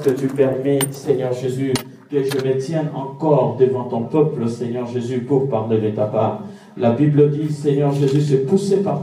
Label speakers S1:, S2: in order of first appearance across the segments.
S1: que tu permets, Seigneur Jésus, que je me tienne encore devant ton peuple, Seigneur Jésus, pour parler de ta part. La Bible dit, Seigneur Jésus, c'est poussé par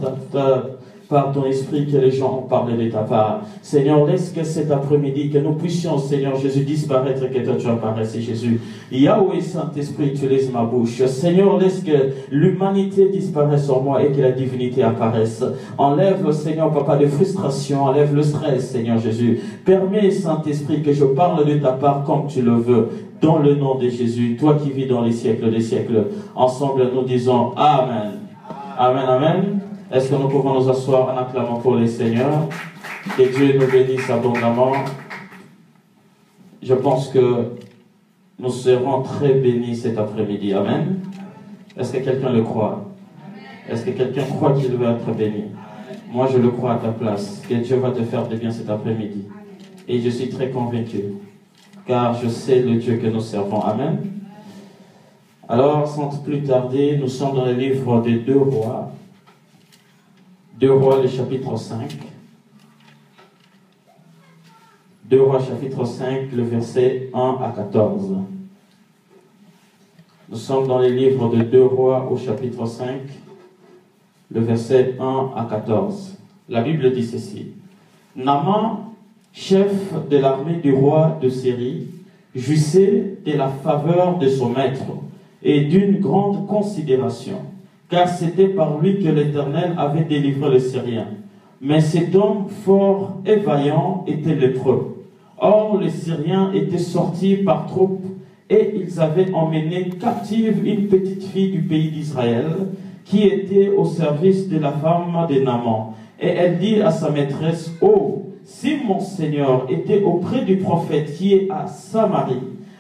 S1: ton esprit que les gens ont parlé de ta part. Seigneur, laisse que cet après-midi, que nous puissions, Seigneur Jésus, disparaître et que toi tu apparaisses, Jésus. Yahweh, Saint-Esprit, utilise ma bouche. Seigneur, laisse que l'humanité disparaisse en moi et que la divinité apparaisse. Enlève, Seigneur, papa, de frustration, enlève le stress, Seigneur Jésus. Permets, Saint-Esprit, que je parle de ta part comme tu le veux. Dans le nom de Jésus, toi qui vis dans les siècles des siècles, ensemble nous disons Amen. Amen, Amen. Est-ce que nous pouvons nous asseoir en acclamant pour les seigneurs? Que Dieu nous bénisse abondamment. Je pense que nous serons très bénis cet après-midi. Amen. Est-ce que quelqu'un le croit? Est-ce que quelqu'un croit qu'il va être béni? Moi, je le crois à ta place. Que Dieu va te faire de bien cet après-midi. Et je suis très convaincu. Car je sais le Dieu que nous servons. Amen. Alors, sans plus tarder, nous sommes dans le livre des 2 rois. 2 rois, le chapitre 5. 2 rois, chapitre 5, le verset 1 à 14. Nous sommes dans les livres de 2 rois au chapitre 5, le verset 1 à 14. La Bible dit ceci. Naaman, chef de l'armée du roi de Syrie, jouissait de la faveur de son maître et d'une grande considération, car c'était par lui que l'Éternel avait délivré les Syriens. Mais cet homme fort et vaillant était lépreux. Or, les Syriens étaient sortis par troupes et ils avaient emmené captive une petite fille du pays d'Israël qui était au service de la femme de Naaman. Et elle dit à sa maîtresse, « Oh, si mon Seigneur était auprès du prophète qui est à Samarie,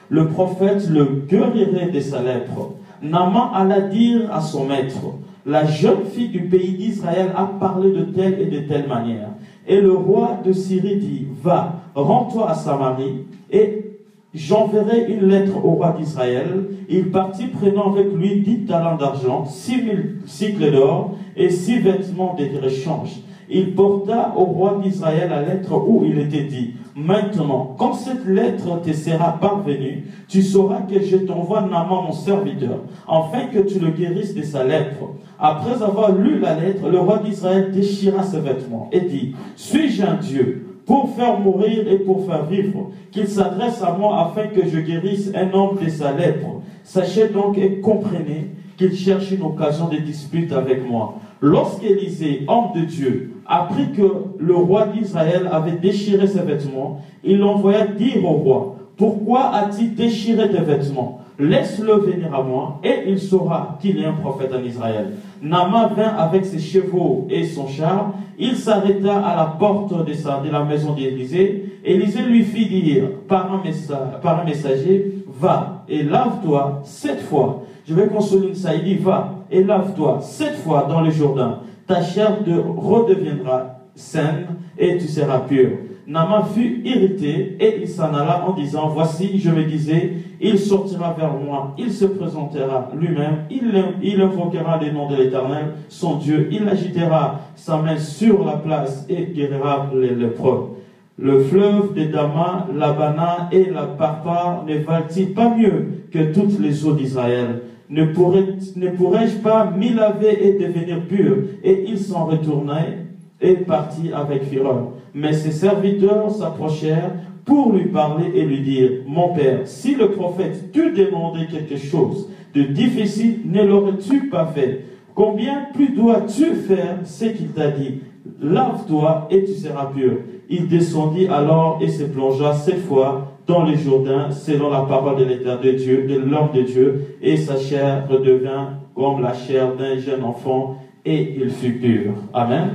S1: le prophète le guérirait de sa lèpre. » Naaman alla dire à son maître, « La jeune fille du pays d'Israël a parlé de telle et de telle manière. » Et le roi de Syrie dit, « Va, rends-toi à Samarie, et j'enverrai une lettre au roi d'Israël. » Il partit prenant avec lui 10 talents d'argent, 6000 cycles d'or et 6 vêtements de rechange. Il porta au roi d'Israël la lettre où il était dit, « Maintenant, quand cette lettre te sera parvenue, tu sauras que je t'envoie Naaman mon serviteur, afin que tu le guérisses de sa lèpre. » Après avoir lu la lettre, le roi d'Israël déchira ses vêtements et dit, « Suis-je un Dieu pour faire mourir et pour faire vivre, qu'il s'adresse à moi afin que je guérisse un homme de sa lèpre? Sachez donc et comprenez qu'il cherche une occasion de dispute avec moi. » Lorsqu'Élisée, homme de Dieu, apprit que le roi d'Israël avait déchiré ses vêtements, il l'envoya dire au roi, « Pourquoi as-tu déchiré tes vêtements? Laisse-le venir à moi, et il saura qu'il est un prophète en Israël. » Naaman vint avec ses chevaux et son char. Il s'arrêta à la porte de la maison d'Élisée. Élisée lui fit dire par un messager, « Va et lave-toi 7 fois. » Je vais qu'on souligne ça. Il dit, « Va et lave-toi 7 fois dans le Jourdain. Ta chair redeviendra saine et tu seras pur. » Naaman fut irrité et il s'en alla en disant, « Voici, je me disais, il sortira vers moi, il se présentera lui-même, il invoquera le nom de l'Éternel, son Dieu, il agitera sa main sur la place et guérira les lépreux. Le fleuve de Dama, l'Abana et la Parpa ne valent-ils pas mieux que toutes les eaux d'Israël? Ne pourrais-je pas m'y laver et devenir pur? » Et il s'en retournait et partit avec fureur. Mais ses serviteurs s'approchèrent pour lui parler et lui dire, « Mon père, si le prophète t'eût demandé quelque chose de difficile, ne l'aurais-tu pas fait? Combien plus dois-tu faire ce qu'il t'a dit? Lave-toi et tu seras pur. » Il descendit alors et se plongea 7 fois dans le Jourdain, selon la parole de l'Éternel de Dieu, de l'homme de Dieu, et sa chair redevint comme la chair d'un jeune enfant, et il fut pur. Amen.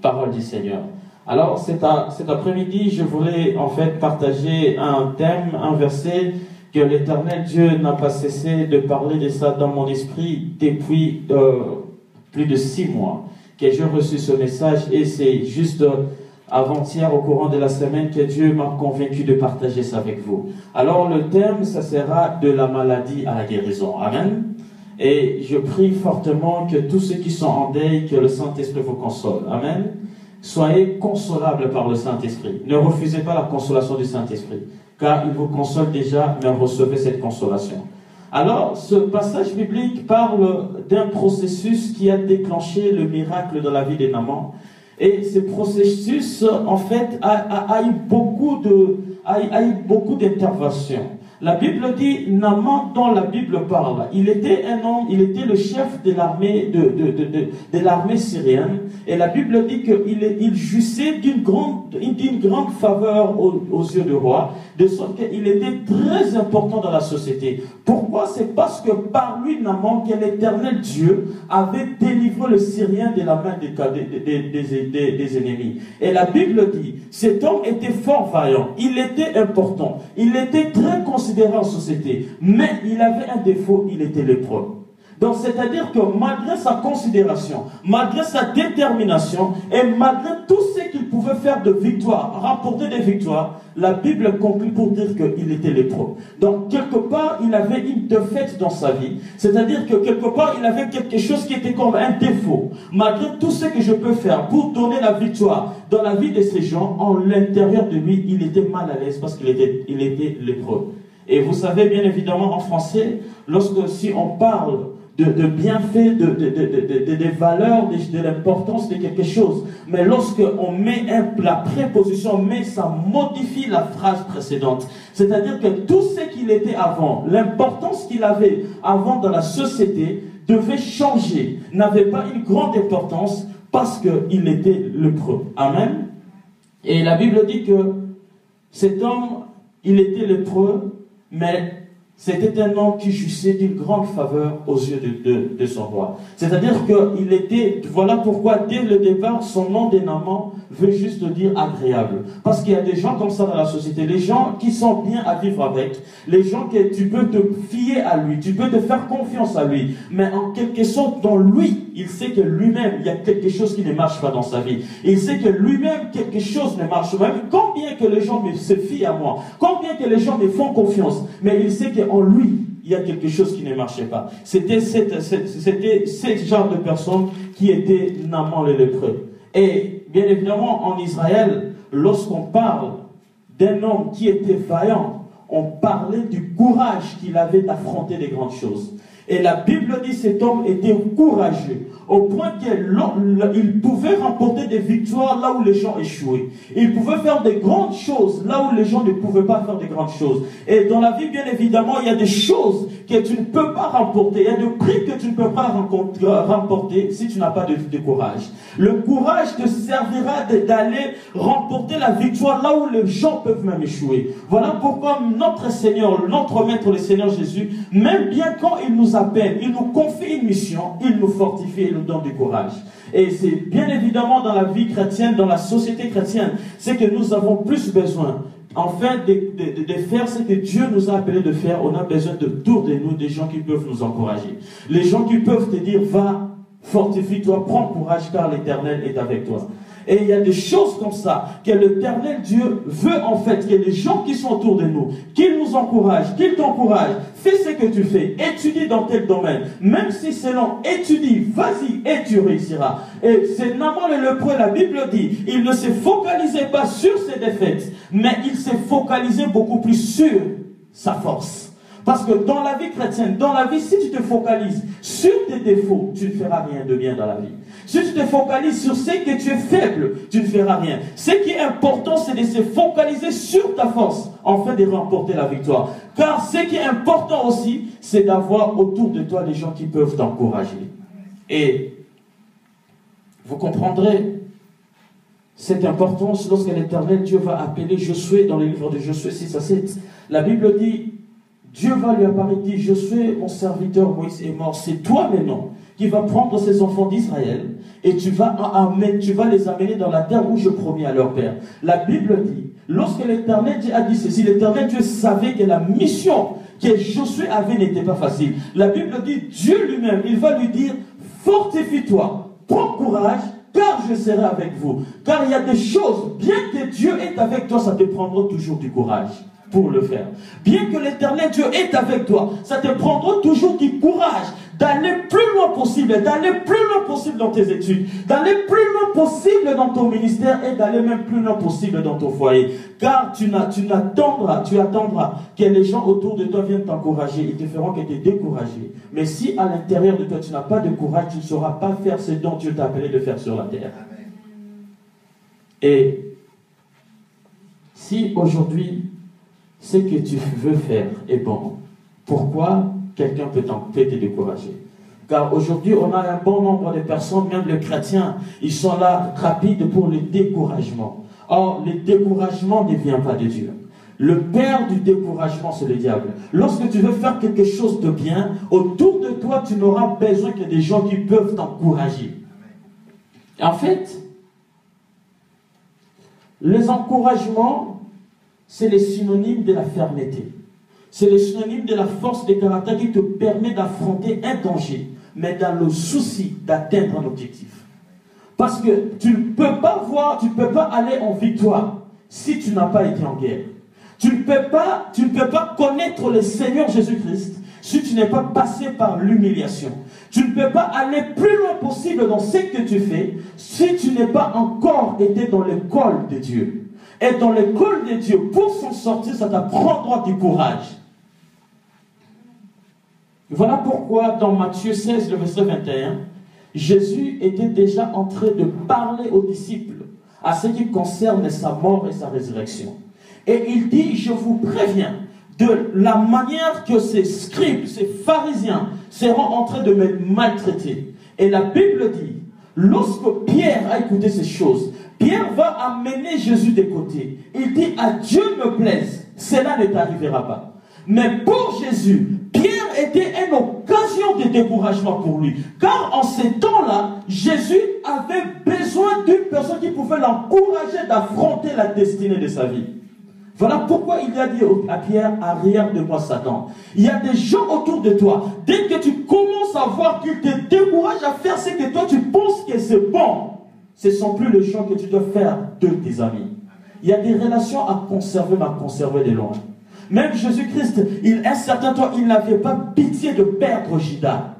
S1: Parole du Seigneur. Alors, cet après-midi, je voulais en fait partager un thème, un verset que l'Éternel Dieu n'a pas cessé de parler de ça dans mon esprit depuis plus de 6 mois que j'ai reçu ce message, et c'est juste avant-hier, au courant de la semaine, que Dieu m'a convaincu de partager ça avec vous. Alors, le thème, ça sera de la maladie à la guérison. Amen. Et je prie fortement que tous ceux qui sont en deuil, que le Saint-Esprit vous console. Amen. soyez consolables par le Saint-Esprit. Ne refusez pas la consolation du Saint-Esprit, car il vous console déjà, mais recevez cette consolation. Alors, ce passage biblique parle d'un processus qui a déclenché le miracle dans la vie de Naaman. Et ce processus, en fait, a eu beaucoup d'interventions. La Bible dit, Naaman, dont la Bible parle, il était un homme, il était le chef de l'armée de l'armée syrienne. Et la Bible dit qu'il jouissait d'une grande faveur aux yeux du roi, de sorte qu'il était très important dans la société. Pourquoi? C'est parce que par lui, Naaman, que l'Éternel Dieu avait délivré le Syrien de la main des ennemis. Et la Bible dit, cet homme était fort vaillant, il était important, il était très considéré en société, mais il avait un défaut, il était lépreux. Donc, c'est-à-dire que malgré sa considération, malgré sa détermination, et malgré tout ce qu'il pouvait faire de victoire, rapporter des victoires, la Bible conclut pour dire qu'il était lépreux. Donc, quelque part, il avait une défaite dans sa vie. C'est-à-dire que quelque part, il avait quelque chose qui était comme un défaut. Malgré tout ce que je peux faire pour donner la victoire dans la vie de ces gens, en l'intérieur de lui, il était mal à l'aise parce qu'il était lépreux. Et vous savez, bien évidemment, en français, si on parle de bienfaits, des valeurs, de l'importance de quelque chose. Mais lorsque on met la préposition, ça modifie la phrase précédente. C'est-à-dire que tout ce qu'il était avant, l'importance qu'il avait avant dans la société, devait changer, n'avait pas une grande importance parce qu'il était lépreux. Amen. Et la Bible dit que cet homme, il était lépreux, mais c'était un homme qui jouissait d'une grande faveur aux yeux de son roi. C'est-à-dire qu'il était, voilà pourquoi dès le départ, son nom de Naaman veut juste dire agréable. Parce qu'il y a des gens comme ça dans la société, les gens qui sont bien à vivre avec, les gens que tu peux te fier à lui, tu peux te faire confiance à lui, mais en quelque sorte, dans lui, il sait que lui-même, il y a quelque chose qui ne marche pas dans sa vie. Il sait que lui-même, quelque chose ne marche pas. Même combien que les gens se fient à moi, combien que les gens me font confiance, mais il sait qu'en lui, il y a quelque chose qui ne marchait pas. C'était ce genre de personne qui était Naaman le lépreux. Et bien évidemment, en Israël, lorsqu'on parle d'un homme qui était vaillant, on parlait du courage qu'il avait d'affronter des grandes choses. Et la Bible dit que cet homme était courageux, au point qu'il pouvait remporter des victoires là où les gens échouaient. Il pouvait faire des grandes choses là où les gens ne pouvaient pas faire des grandes choses. Et dans la vie, bien évidemment, il y a des choses que tu ne peux pas remporter. Il y a des prix que tu ne peux pas remporter si tu n'as pas de courage. Le courage te servira d'aller remporter la victoire là où les gens peuvent même échouer. Voilà pourquoi notre Seigneur, notre Maître, le Seigneur Jésus, même bien quand il nous appelle, il nous confie une mission, il nous fortifie et nous donne du courage. Et c'est bien évidemment dans la vie chrétienne, dans la société chrétienne, c'est que nous avons plus besoin, enfin, de faire ce que Dieu nous a appelé de faire. On a besoin autour de nous des gens qui peuvent nous encourager. Les gens qui peuvent te dire, va, fortifie-toi, prends courage car l'Éternel est avec toi. Et il y a des choses comme ça que l'Éternel Dieu veut en fait que les gens qui sont autour de nous, qu'ils nous encouragent, qu'ils t'encouragent. Fais ce que tu fais, étudie dans tel domaine. Même si c'est long, étudie, vas-y et tu réussiras. Et c'est Naaman le lépreux, la Bible dit, il ne se focalisait pas sur ses défaites, mais il s'est focalisé beaucoup plus sur sa force. Parce que dans la vie chrétienne, dans la vie, si tu te focalises sur tes défauts, tu ne feras rien de bien dans la vie. Si tu te focalises sur ce que tu es faible, tu ne feras rien. Ce qui est important, c'est de se focaliser sur ta force, afin de remporter la victoire. Car ce qui est important aussi, c'est d'avoir autour de toi des gens qui peuvent t'encourager. Et vous comprendrez cette importance lorsque l'Éternel Dieu va appeler Josué dans le livre de Josué 6 à 7. La Bible dit, Dieu va lui apparaître et dire, Josué, mon serviteur Moïse est mort, c'est toi maintenant qui vas prendre ces enfants d'Israël et tu vas les amener dans la terre où je promis à leur père. La Bible dit, lorsque l'Éternel Dieu a dit ceci, l'Éternel Dieu savait que la mission que Josué avait n'était pas facile. La Bible dit, Dieu lui-même, il va lui dire, fortifie-toi, prends courage, car je serai avec vous. Car il y a des choses, bien que Dieu est avec toi, ça te prendra toujours du courage pour le faire. Bien que l'Éternel Dieu est avec toi, ça te prendra toujours du courage d'aller plus loin possible, d'aller plus loin possible dans tes études, d'aller plus loin possible dans ton ministère et d'aller même plus loin possible dans ton foyer. Car tu attendras que les gens autour de toi viennent t'encourager. Ils te feront que tu es découragé. Mais si à l'intérieur de toi tu n'as pas de courage, tu ne sauras pas faire ce dont Dieu t'a appelé de faire sur la terre. Et si aujourd'hui, ce que tu veux faire est bon, pourquoi quelqu'un peut te décourager? Car aujourd'hui, on a un bon nombre de personnes, même les chrétiens, ils sont là rapides pour le découragement. Or, le découragement ne vient pas de Dieu. Le père du découragement, c'est le diable. Lorsque tu veux faire quelque chose de bien, autour de toi, tu n'auras besoin que des gens qui peuvent t'encourager. En fait, les encouragements, c'est le synonyme de la fermeté. C'est le synonyme de la force de caractère qui te permet d'affronter un danger, mais dans le souci d'atteindre un objectif. Parce que tu ne peux pas aller en victoire si tu n'as pas été en guerre. Tu ne peux pas connaître le Seigneur Jésus-Christ si tu n'es pas passé par l'humiliation. Tu ne peux pas aller plus loin possible dans ce que tu fais si tu n'es pas encore été dans l'école de Dieu. Et dans l'école de Dieu, pour s'en sortir, ça t'apprendra du courage. Voilà pourquoi dans Matthieu 16, le verset 21, Jésus était déjà en train de parler aux disciples à ce qui concerne sa mort et sa résurrection. Et il dit, je vous préviens, de la manière que ces scribes, ces pharisiens seront en train de me maltraiter. Et la Bible dit, lorsque Pierre a écouté ces choses, Pierre va amener Jésus de côté. Il dit, à Dieu me plaise, cela ne t'arrivera pas. Mais pour Jésus, Pierre était une occasion de découragement pour lui. Car en ces temps-là, Jésus avait besoin d'une personne qui pouvait l'encourager d'affronter la destinée de sa vie. Voilà pourquoi il a dit à Pierre, arrière de moi Satan. Il y a des gens autour de toi. Dès que tu commences à voir qu'ils te découragent à faire ce que toi tu penses que c'est bon, ce ne sont plus les gens que tu dois faire de tes amis. Il y a des relations à conserver, mais à conserver de loin. Même Jésus-Christ, un certain temps, il n'avait pas pitié de perdre Judas.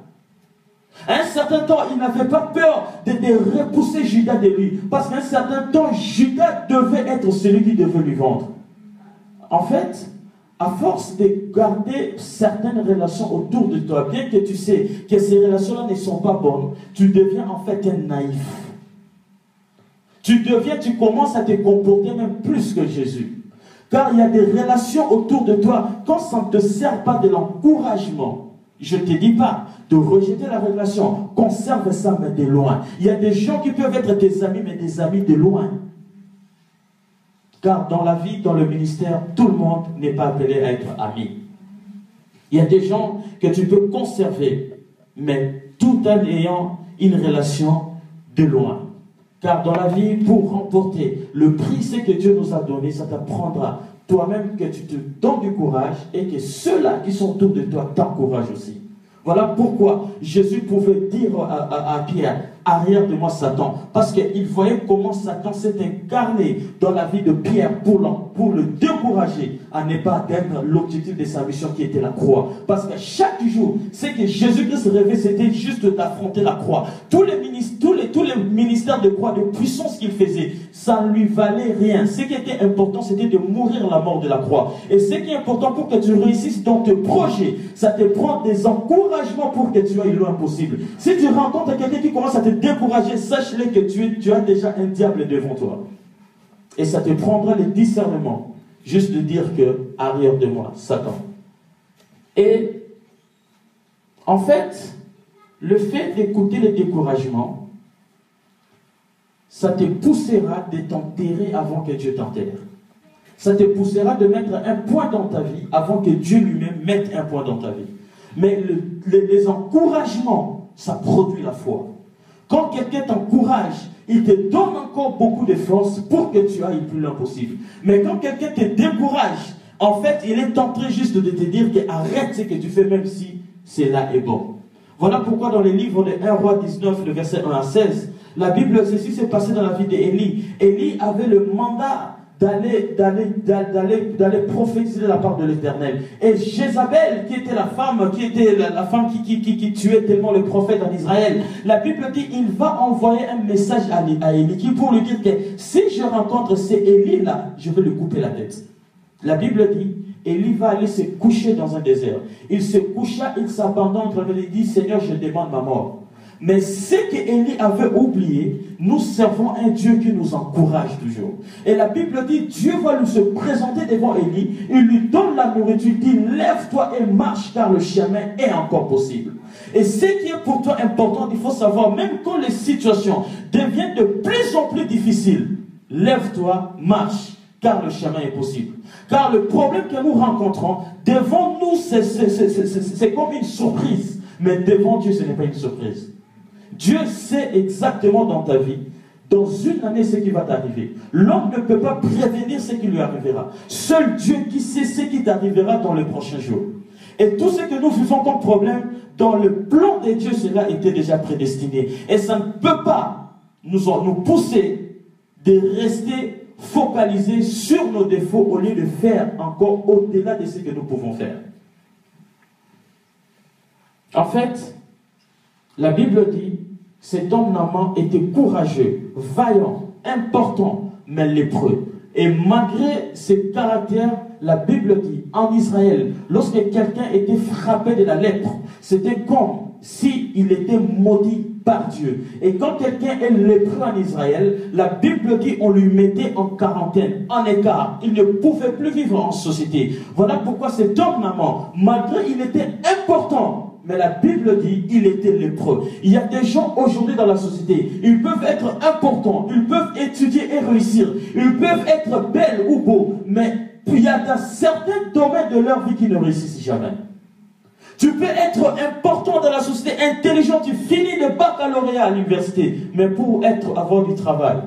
S1: À un certain temps, il n'avait pas peur de repousser Judas de lui. Parce qu'à un certain temps, Judas devait être celui qui devait lui vendre. En fait, à force de garder certaines relations autour de toi, bien que tu sais que ces relations-là ne sont pas bonnes, tu deviens en fait un naïf. Tu commences à te comporter même plus que Jésus. Car il y a des relations autour de toi, quand ça ne te sert pas de l'encouragement, je ne te dis pas de rejeter la relation, conserve ça mais de loin. Il y a des gens qui peuvent être tes amis, mais des amis de loin. Car dans la vie, dans le ministère, tout le monde n'est pas appelé à être ami. Il y a des gens que tu peux conserver, mais tout en ayant une relation de loin. Car dans la vie, pour remporter le prix, ce que Dieu nous a donné, ça t'apprendra toi-même que tu te donnes du courage et que ceux-là qui sont autour de toi t'encouragent aussi. Voilà pourquoi Jésus pouvait dire à Pierre, arrière de moi Satan, parce qu'il voyait comment Satan s'est incarné dans la vie de Pierre pour le décourager à ne pas atteindre l'objectif de sa mission qui était la croix. Parce que chaque jour, ce que Jésus-Christ rêvait, c'était juste d'affronter la croix. Tous les ministères de croix, de puissance qu'il faisait, ça ne lui valait rien. Ce qui était important, c'était de mourir la mort de la croix. Et ce qui est important pour que tu réussisses dans tes projets, ça te prend des encouragements pour que tu ailles loin possible. Si tu rencontres quelqu'un qui commence à te décourager, sache-le que tu as déjà un diable devant toi. Et ça te prendra le discernement, juste de dire que, arrière de moi, Satan. Et, en fait, le fait d'écouter le découragement, ça te poussera de t'enterrer avant que Dieu t'enterre. Ça te poussera de mettre un point dans ta vie avant que Dieu lui-même mette un point dans ta vie. Mais les encouragements, ça produit la foi. Quand quelqu'un t'encourage, il te donne encore beaucoup de force pour que tu ailles plus loin possible. Mais quand quelqu'un te décourage, en fait, il est en train juste de te dire que arrête ce que tu fais, même si cela est bon. Voilà pourquoi dans les livres de 1 Roi 19, le verset 1 à 16, la Bible, ceci s'est passé dans la vie d'Élie. Élie avait le mandat d'aller prophétiser de la part de l'Éternel. Et Jézabel, qui était la femme qui tuait tellement le prophète en Israël, la Bible dit, il va envoyer un message à Élie pour lui dire que si je rencontre ces Élie là, je vais lui couper la tête. La Bible dit, Élie va aller se coucher dans un désert. Il se coucha, il s'abandonne, il dit, Seigneur, je demande ma mort. Mais ce qu'Élie avait oublié, nous servons un Dieu qui nous encourage toujours. Et la Bible dit, Dieu va nous se présenter devant Élie, il lui donne la nourriture, il dit, lève-toi et marche car le chemin est encore possible. Et ce qui est pour toi important, il faut savoir, même quand les situations deviennent de plus en plus difficiles, lève-toi, marche, car le chemin est possible. Car le problème que nous rencontrons, devant nous, c'est comme une surprise. Mais devant Dieu, ce n'est pas une surprise. Dieu sait exactement dans ta vie, dans une année, ce qui va t'arriver. L'homme ne peut pas prévenir ce qui lui arrivera. Seul Dieu qui sait ce qui t'arrivera dans les prochains jours. Et tout ce que nous vivons comme problème, dans le plan de Dieu, cela était déjà prédestiné. Et ça ne peut pas nous pousser de rester focalisés sur nos défauts au lieu de faire encore au-delà de ce que nous pouvons faire. En fait, la Bible dit, cet homme Naaman était courageux, vaillant, important, mais lépreux. Et malgré ses caractères, la Bible dit, en Israël, lorsque quelqu'un était frappé de la lèpre, c'était comme s'il était maudit par Dieu. Et quand quelqu'un est lépreux en Israël, la Bible dit, on lui mettait en quarantaine, en écart. Il ne pouvait plus vivre en société. Voilà pourquoi cet homme Naaman, malgré il était important, mais la Bible dit, il était lépreux. Il y a des gens aujourd'hui dans la société, ils peuvent être importants, ils peuvent étudier et réussir, ils peuvent être belles ou beaux, mais il y a dans certains domaines de leur vie qui ne réussissent jamais. Tu peux être important dans la société, intelligent, tu finis le baccalauréat à l'université, mais pour avoir du travail,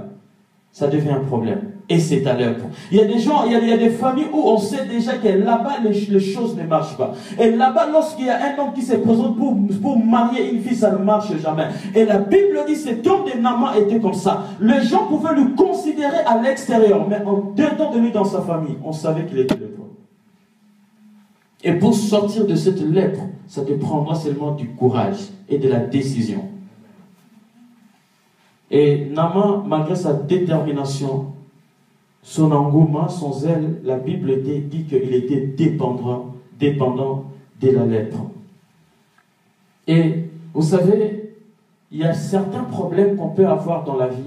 S1: ça devient un problème. Et c'est à l'œuvre. Il y a des gens, il y a des familles où on sait déjà que là-bas, les choses ne marchent pas. Et là-bas, lorsqu'il y a un homme qui se présente pour marier une fille, ça ne marche jamais. Et la Bible dit, cet homme de Naaman était comme ça. Les gens pouvaient le considérer à l'extérieur, mais en dedans de lui, dans sa famille, on savait qu'il était lépreux. Et pour sortir de cette lèpre, ça te prendra seulement du courage et de la décision. Et Naaman, malgré sa détermination, son engouement, son zèle, la Bible dit qu'il était dépendant de la lèpre. Et vous savez, il y a certains problèmes qu'on peut avoir dans la vie.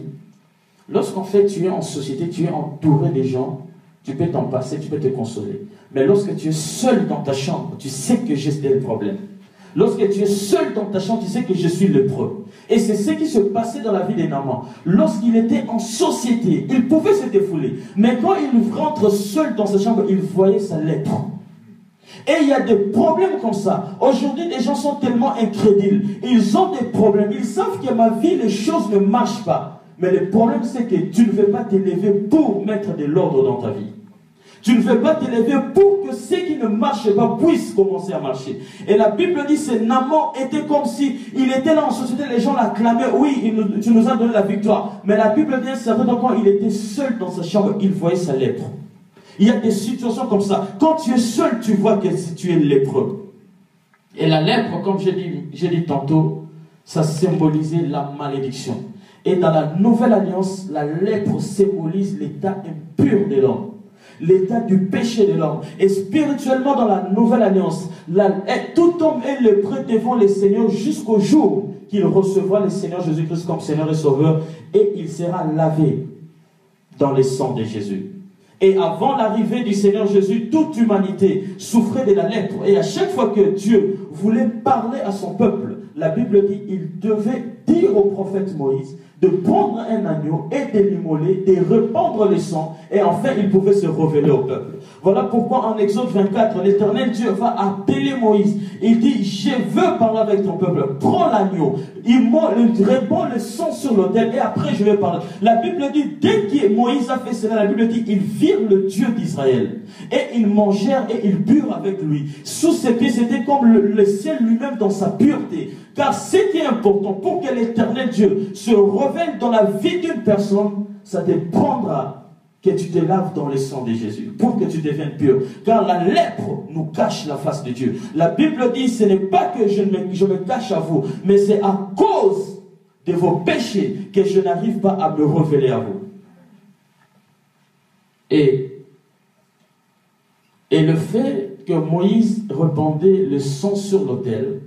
S1: Lorsqu'en fait tu es en société, tu es entouré des gens, tu peux t'en passer, tu peux te consoler. Mais lorsque tu es seul dans ta chambre, tu sais que j'ai des problèmes. Lorsque tu es seul dans ta chambre, tu sais que je suis lépreux. Et c'est ce qui se passait dans la vie de Naaman. Lorsqu'il était en société, il pouvait se défouler. Mais quand il rentre seul dans sa chambre, il voyait sa lèpre. Et il y a des problèmes comme ça. Aujourd'hui, les gens sont tellement incrédules. Ils ont des problèmes. Ils savent que ma vie, les choses ne marchent pas. Mais le problème, c'est que tu ne veux pas t'élever pour mettre de l'ordre dans ta vie. Tu ne veux pas t'élever pour que ce qui ne marche pas puisse commencer à marcher. Et la Bible dit que Naaman était comme si il était là en société, les gens l'acclamaient, oui, tu nous as donné la victoire. Mais la Bible dit certainement quand il était seul dans sa chambre, il voyait sa lèpre. Il y a des situations comme ça. Quand tu es seul, tu vois que tu es lépreux. Et la lèpre, comme j'ai dit tantôt, ça symbolisait la malédiction. Et dans la Nouvelle Alliance, la lèpre symbolise l'état impur de l'homme. L'état du péché de l'homme. Et spirituellement dans la Nouvelle Alliance, tout homme est lépreux devant le Seigneur jusqu'au jour qu'il recevra le Seigneur Jésus-Christ comme Seigneur et Sauveur, et il sera lavé dans le sang de Jésus. Et avant l'arrivée du Seigneur Jésus, toute humanité souffrait de la lèpre. Et à chaque fois que Dieu voulait parler à son peuple, la Bible dit qu'il devait dire au prophète Moïse de prendre un agneau et de l'immoler, de répandre le sang, et enfin il pouvait se révéler au peuple. Voilà pourquoi en Exode 24, l'Éternel Dieu va appeler Moïse. Il dit, je veux parler avec ton peuple, prends l'agneau, il répand le sang sur l'autel, et après je vais parler. La Bible dit, dès que Moïse a fait cela, la Bible dit, ils virent le Dieu d'Israël, et ils mangèrent et ils burent avec lui. Sous ses pieds, c'était comme le ciel lui-même dans sa pureté. Car ce qui est important pour que l'Éternel Dieu se révèle dans la vie d'une personne, ça dépendra que tu te laves dans le sang de Jésus, pour que tu deviennes pur. Car la lèpre nous cache la face de Dieu. La Bible dit, ce n'est pas que je me cache à vous, mais c'est à cause de vos péchés que je n'arrive pas à me révéler à vous. Et le fait que Moïse répandait le sang sur l'autel,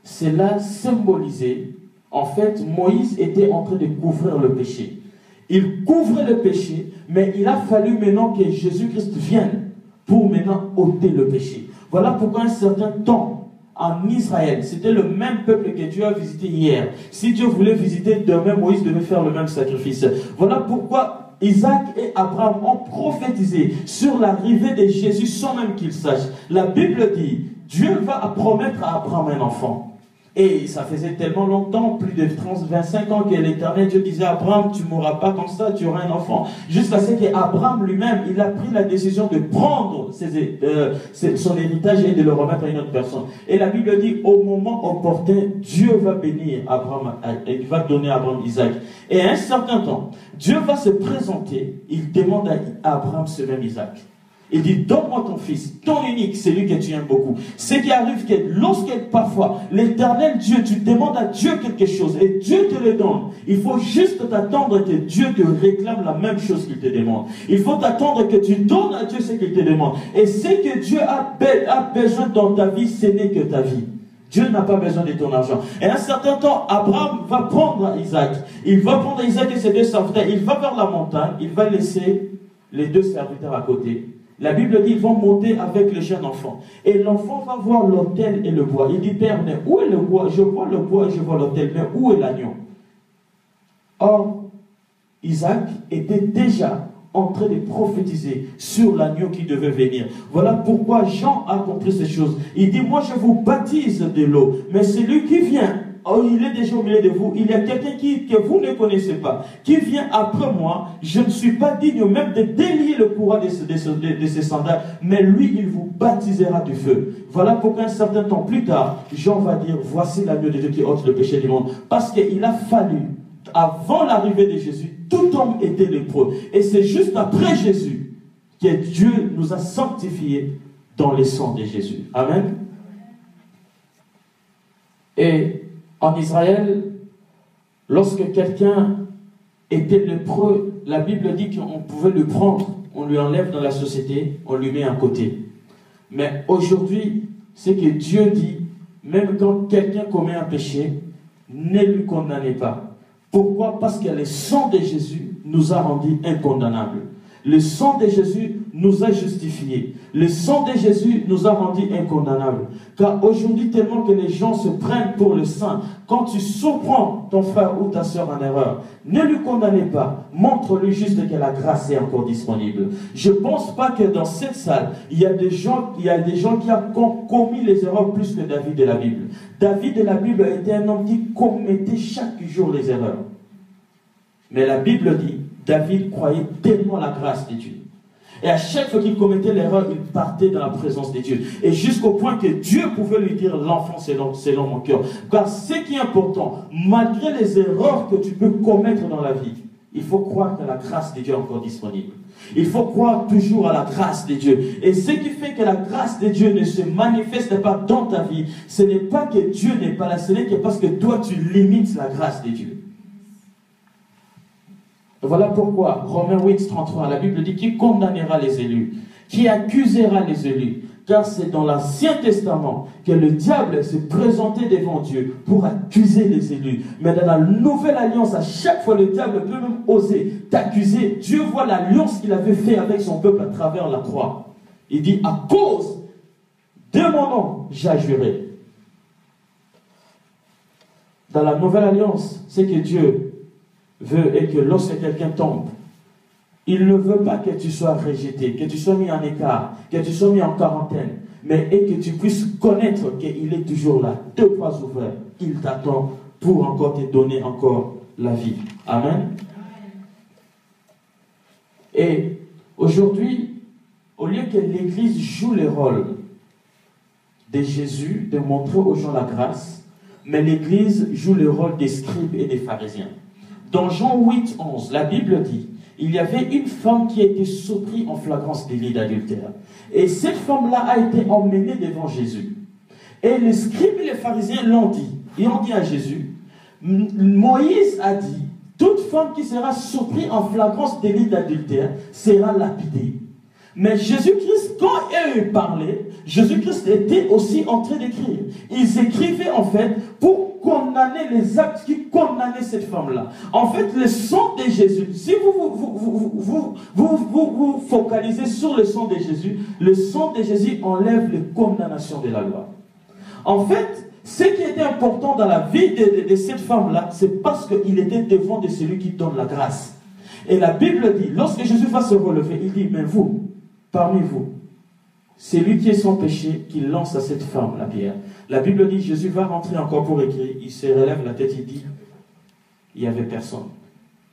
S1: cela symbolisait, en fait, Moïse était en train de couvrir le péché. Il couvrait le péché, mais il a fallu maintenant que Jésus-Christ vienne pour maintenant ôter le péché. Voilà pourquoi un certain temps, en Israël, c'était le même peuple que Dieu a visité hier. Si Dieu voulait visiter demain, Moïse devait faire le même sacrifice. Voilà pourquoi Isaac et Abraham ont prophétisé sur l'arrivée de Jésus sans même qu'il sache. La Bible dit, Dieu va promettre à Abraham un enfant. Et ça faisait tellement longtemps, plus de 25 ans, que l'Éternel Dieu disait à Abraham, tu ne mourras pas comme ça, tu auras un enfant. Jusqu'à ce qu'Abraham lui-même, il a pris la décision de prendre son héritage et de le remettre à une autre personne. Et la Bible dit, au moment opportun, Dieu va bénir Abraham, et il va donner à Abraham Isaac. Et à un certain temps, Dieu va se présenter, il demande à Abraham ce même Isaac. Il dit, donne-moi ton fils, ton unique, celui que tu aimes beaucoup. Ce qui arrive, que lorsque parfois, l'éternel Dieu, tu demandes à Dieu quelque chose et Dieu te le donne, il faut juste t'attendre que Dieu te réclame la même chose qu'il te demande. Il faut t'attendre que tu donnes à Dieu ce qu'il te demande. Et ce que Dieu a besoin dans ta vie, ce n'est que ta vie. Dieu n'a pas besoin de ton argent. Et à un certain temps, Abraham va prendre Isaac. Il va prendre Isaac et ses deux serviteurs. Il va vers la montagne. Il va laisser les deux serviteurs à côté. La Bible dit, ils vont monter avec le jeune enfant. Et l'enfant va voir l'autel et le bois. Il dit, Père, mais où est le bois? Je vois le bois et je vois l'autel, mais où est l'agneau? Or, Isaac était déjà en train de prophétiser sur l'agneau qui devait venir. Voilà pourquoi Jean a compris ces choses. Il dit, moi je vous baptise de l'eau, mais celui qui vient, oh, il est déjà au milieu de vous, il y a quelqu'un que vous ne connaissez pas, qui vient après moi, je ne suis pas digne même de délier le courroie de ses sandales, mais lui, il vous baptisera du feu. Voilà pourquoi un certain temps plus tard, Jean va dire, voici l'agneau de Dieu qui ôte le péché du monde. Parce qu'il a fallu, avant l'arrivée de Jésus, tout homme était lépreux. Et c'est juste après Jésus que Dieu nous a sanctifiés dans le sang de Jésus. Amen. Et en Israël, lorsque quelqu'un était lépreux, la Bible dit qu'on pouvait le prendre, on lui enlève dans la société, on lui met à côté. Mais aujourd'hui, c'est que Dieu dit, même quand quelqu'un commet un péché, ne lui condamnez pas. Pourquoi? Parce que le sang de Jésus nous a rendus incondamnables. Le sang de Jésus nous a justifiés. Le sang de Jésus nous a rendus incondamnables. Car aujourd'hui, tellement que les gens se prennent pour le saint, quand tu surprends ton frère ou ta soeur en erreur, ne lui condamnez pas. Montre-lui juste que la grâce est encore disponible. Je ne pense pas que dans cette salle, il y a des gens qui ont commis les erreurs plus que David de la Bible. David de la Bible était un homme qui commettait chaque jour les erreurs. Mais la Bible dit, David croyait tellement la grâce de Dieu. Et à chaque fois qu'il commettait l'erreur, il partait dans la présence de Dieu. Et jusqu'au point que Dieu pouvait lui dire, l'enfant, selon mon cœur. Car ce qui est important, malgré les erreurs que tu peux commettre dans la vie, il faut croire que la grâce de Dieu est encore disponible. Il faut croire toujours à la grâce de Dieu. Et ce qui fait que la grâce de Dieu ne se manifeste pas dans ta vie, ce n'est pas que Dieu n'est pas là, ce n'est que parce que toi, tu limites la grâce de Dieu. Voilà pourquoi, Romains 8, 33, la Bible dit, qui condamnera les élus, qui accusera les élus, car c'est dans l'Ancien Testament que le diable s'est présenté devant Dieu pour accuser les élus. Mais dans la Nouvelle Alliance, à chaque fois, le diable peut même oser t'accuser. Dieu voit l'alliance qu'il avait fait avec son peuple à travers la croix. Il dit, à cause de mon nom, j'ai juré. Dans la Nouvelle Alliance, c'est que Dieu veut et que lorsque quelqu'un tombe, il ne veut pas que tu sois rejeté, que tu sois mis en écart, que tu sois mis en quarantaine, mais et que tu puisses connaître qu'il est toujours là, deux bras ouverts. Il t'attend pour encore te donner encore la vie. Amen. Et aujourd'hui, au lieu que l'Église joue le rôle de Jésus, de montrer aux gens la grâce, mais l'Église joue le rôle des scribes et des pharisiens. Dans Jean 8, 11, la Bible dit il y avait une femme qui a été surprise en flagrance délit d'adultère. Et cette femme-là a été emmenée devant Jésus. Et les scribes et les pharisiens l'ont dit. Ils ont dit à Jésus, Moïse a dit, toute femme qui sera surprise en flagrance délit d'adultère sera lapidée. Mais Jésus-Christ, quand eux parlaient, Jésus-Christ était aussi en train d'écrire. Ils écrivaient en fait pour condamner les actes qui condamnaient cette femme-là. En fait, le sang de Jésus, si vous focalisez sur le sang de Jésus, le sang de Jésus enlève les condamnations de la loi. En fait, ce qui était important dans la vie de cette femme-là, c'est parce qu'il était devant de celui qui donne la grâce. Et la Bible dit, lorsque Jésus va se relever, il dit, mais vous, parmi vous, c'est lui qui est sans péché, qui lance à cette femme la pierre. La Bible dit, Jésus va rentrer encore pour écrire, il se relève la tête, il dit, il n'y avait personne.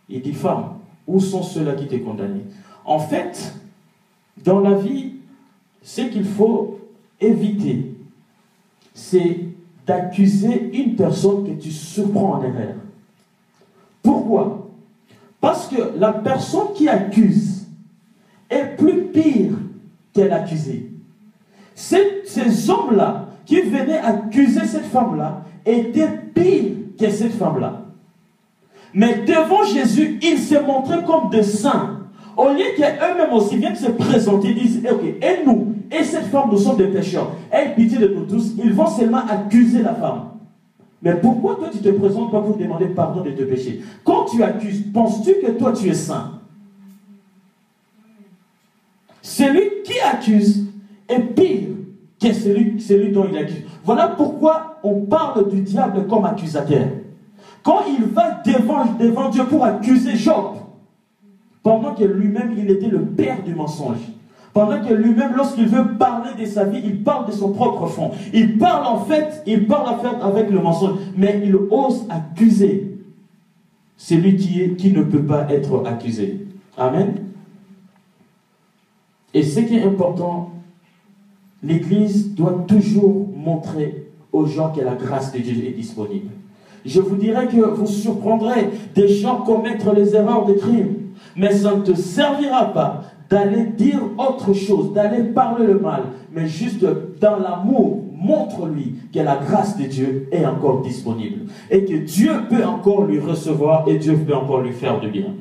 S1: Il dit, femme, où sont ceux-là qui t'ont condamné? En fait, dans la vie, ce qu'il faut éviter, c'est d'accuser une personne que tu surprends en erreur. Pourquoi? Parce que la personne qui accuse est plus pire qu'elle accusée. Ces hommes-là qui venaient accuser cette femme-là étaient pires que cette femme-là. Mais devant Jésus, ils se montraient comme des saints. Au lieu qu'eux-mêmes aussi viennent se présenter, ils disent, ok, et nous, et cette femme, nous sommes des pécheurs. Aie pitié de nous tous. Ils vont seulement accuser la femme. Mais pourquoi toi tu ne te présentes pas pour demander pardon de tes péchés? Quand tu accuses, penses-tu que toi tu es saint? Celui qui accuse est pire que celui dont il accuse. Voilà pourquoi on parle du diable comme accusateur. Quand il va devant Dieu pour accuser Job, pendant que lui-même il était le père du mensonge, pendant que lui-même, lorsqu'il veut parler de sa vie, il parle de son propre fond. Il parle en fait avec le mensonge, mais il ose accuser celui qui ne peut pas être accusé. Amen. Et ce qui est important, l'Église doit toujours montrer aux gens que la grâce de Dieu est disponible. Je vous dirais que vous surprendrez des gens commettre les erreurs des crimes, mais ça ne te servira pas d'aller dire autre chose, d'aller parler le mal, mais juste dans l'amour, montre-lui que la grâce de Dieu est encore disponible et que Dieu peut encore lui recevoir et Dieu peut encore lui faire du bien.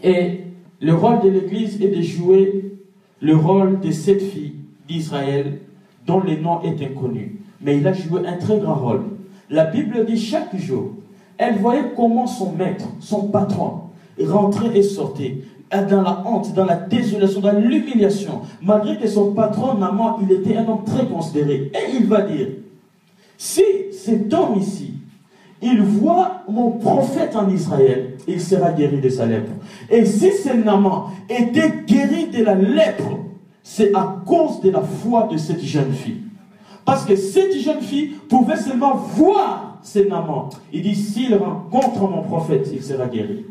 S1: Et le rôle de l'Église est de jouer le rôle de cette fille d'Israël dont le nom est inconnu, mais il a joué un très grand rôle. La Bible dit chaque jour, elle voyait comment son maître, son patron, rentrait et sortait dans la honte, dans la désolation, dans l'humiliation, malgré que son patron, Naaman, il était un homme très considéré. Et il va dire, si cet homme ici, il voit mon prophète en Israël, il sera guéri de sa lèpre. Et si ce Naaman était guéri de la lèpre, c'est à cause de la foi de cette jeune fille. Parce que cette jeune fille pouvait seulement voir ce Naaman. Il dit, s'il rencontre mon prophète, il sera guéri.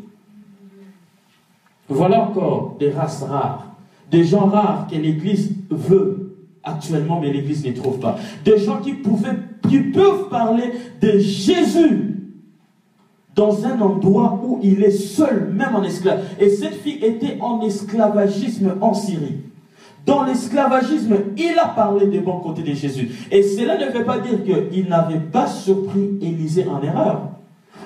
S1: Voilà encore des races rares, des gens rares que l'Église veut actuellement, mais l'Église ne trouve pas. Des gens qui peuvent parler de Jésus dans un endroit où il est seul, même en esclave. Et cette fille était en esclavagisme en Syrie. Dans l'esclavagisme, il a parlé des bons côtés de Jésus. Et cela ne veut pas dire qu'il n'avait pas surpris Élisée en erreur.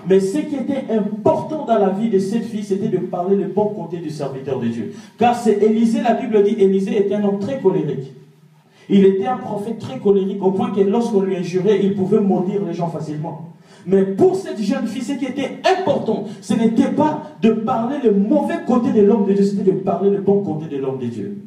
S1: Mais ce qui était important dans la vie de cette fille, c'était de parler le bon côté du serviteur de Dieu. Car c'est Élisée, la Bible dit, Élisée était un homme très colérique. Il était un prophète très colérique, au point que lorsqu'on lui injurait, il pouvait maudire les gens facilement. Mais pour cette jeune fille, ce qui était important, ce n'était pas de parler le mauvais côté de l'homme de Dieu, c'était de parler le bon côté de l'homme de Dieu.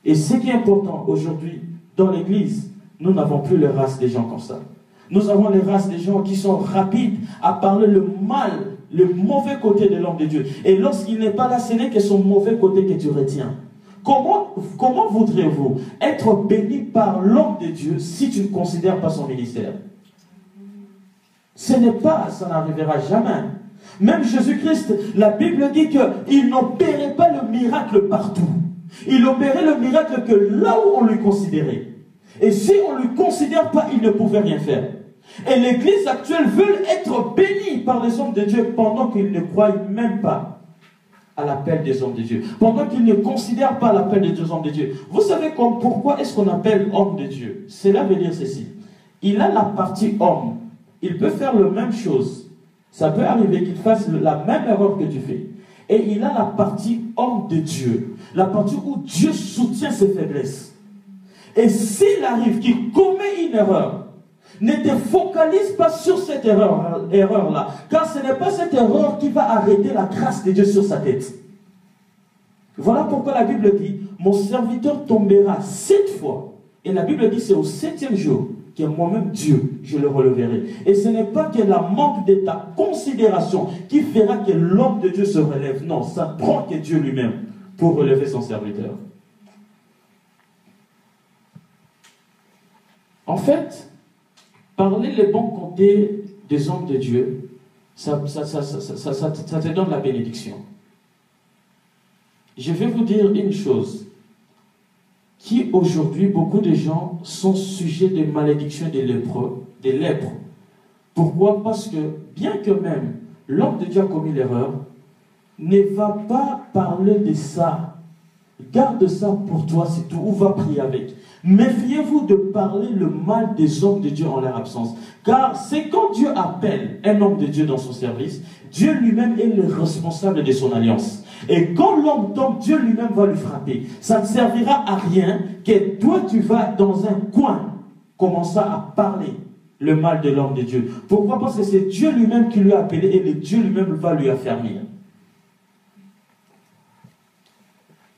S1: Et ce qui est important aujourd'hui, dans l'Église, nous n'avons plus les races des gens comme ça. Nous avons les races des gens qui sont rapides à parler le mal, le mauvais côté de l'homme de Dieu. Et lorsqu'il n'est pas là, ce n'est que son mauvais côté que tu retiens. Comment voudriez-vous être béni par l'homme de Dieu si tu ne considères pas son ministère? Ça n'arrivera jamais. Même Jésus-Christ, la Bible dit qu'il n'opérait pas le miracle partout. Il opérait le miracle que là où on lui considérait. Et si on ne lui considère pas, il ne pouvait rien faire. Et l'Église actuelle veut être bénie par les hommes de Dieu pendant qu'ils ne croient même pas à l'appel des hommes de Dieu. Pendant qu'il ne considère pas l'appel des hommes de Dieu. Vous savez pourquoi est-ce qu'on appelle homme de Dieu? Cela veut dire ceci. Il a la partie homme. Il peut faire la même chose. Ça peut arriver qu'il fasse la même erreur que tu fais. Et il a la partie homme de Dieu. La partie où Dieu soutient ses faiblesses. Et s'il arrive qu'il commet une erreur, ne te focalise pas sur cette erreur-là. Car ce n'est pas cette erreur qui va arrêter la grâce de Dieu sur sa tête. Voilà pourquoi la Bible dit, mon serviteur tombera 7 fois. Et la Bible dit, c'est au 7e jour que moi-même Dieu, je le releverai. Et ce n'est pas que la manque de ta considération qui fera que l'homme de Dieu se relève. Non, ça prend que Dieu lui-même pour relever son serviteur. En fait, parler les bons côtés des hommes de Dieu, ça te donne la bénédiction. Je vais vous dire une chose. Qui aujourd'hui, beaucoup de gens sont sujets de malédiction des lèpres. Pourquoi? Parce que, bien que même l'homme de Dieu a commis l'erreur, ne va pas parler de ça. Garde ça pour toi, c'est tout, ou va prier avec. Méfiez-vous de parler le mal des hommes de Dieu en leur absence. Car c'est quand Dieu appelle un homme de Dieu dans son service, Dieu lui-même est le responsable de son alliance. Et quand l'homme tombe, Dieu lui-même va lui frapper. Ça ne servira à rien que toi tu vas dans un coin commencer à parler le mal de l'homme de Dieu. Pourquoi? Parce que c'est Dieu lui-même qui lui a appelé et le Dieu lui-même va lui affermir.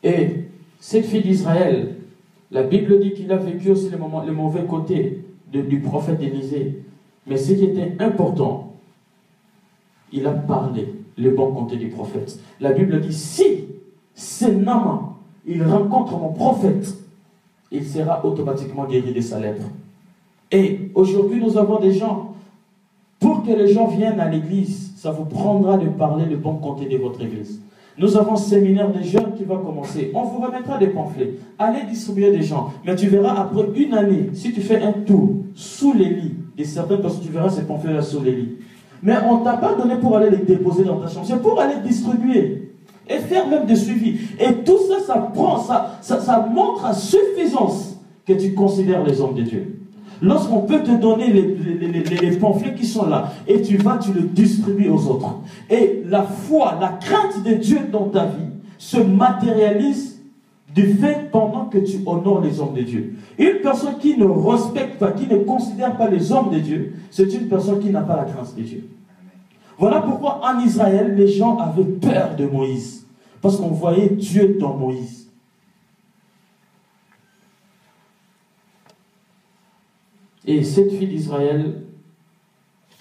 S1: Et cette fille d'Israël, la Bible dit qu'il a vécu aussi le mauvais côté du prophète Élisée. Mais ce qui était important, il a parlé le bon côté du prophète. La Bible dit, si c'est Naaman, il rencontre mon prophète, il sera automatiquement guéri de sa lèpre. Et aujourd'hui, nous avons des gens, pour que les gens viennent à l'église, ça vous prendra de parler le bon côté de votre église. Nous avons un séminaire des jeunes qui va commencer. On vous remettra des pamphlets. Allez distribuer des gens. Mais tu verras, après une année, si tu fais un tour sous les lits de certaines personnes, tu verras ces pamphlets-là sous les lits. Mais on ne t'a pas donné pour aller les déposer dans ta chambre. C'est pour aller distribuer. Et faire même des suivis. Et tout ça, ça montre à suffisance que tu considères les hommes de Dieu. Lorsqu'on peut te donner les pamphlets qui sont là, et tu le distribues aux autres. Et la foi, la crainte de Dieu dans ta vie se matérialise du fait pendant que tu honores les hommes de Dieu. Une personne qui ne respecte pas, qui ne considère pas les hommes de Dieu, c'est une personne qui n'a pas la crainte de Dieu. Voilà pourquoi en Israël, les gens avaient peur de Moïse. Parce qu'on voyait Dieu dans Moïse. Et cette fille d'Israël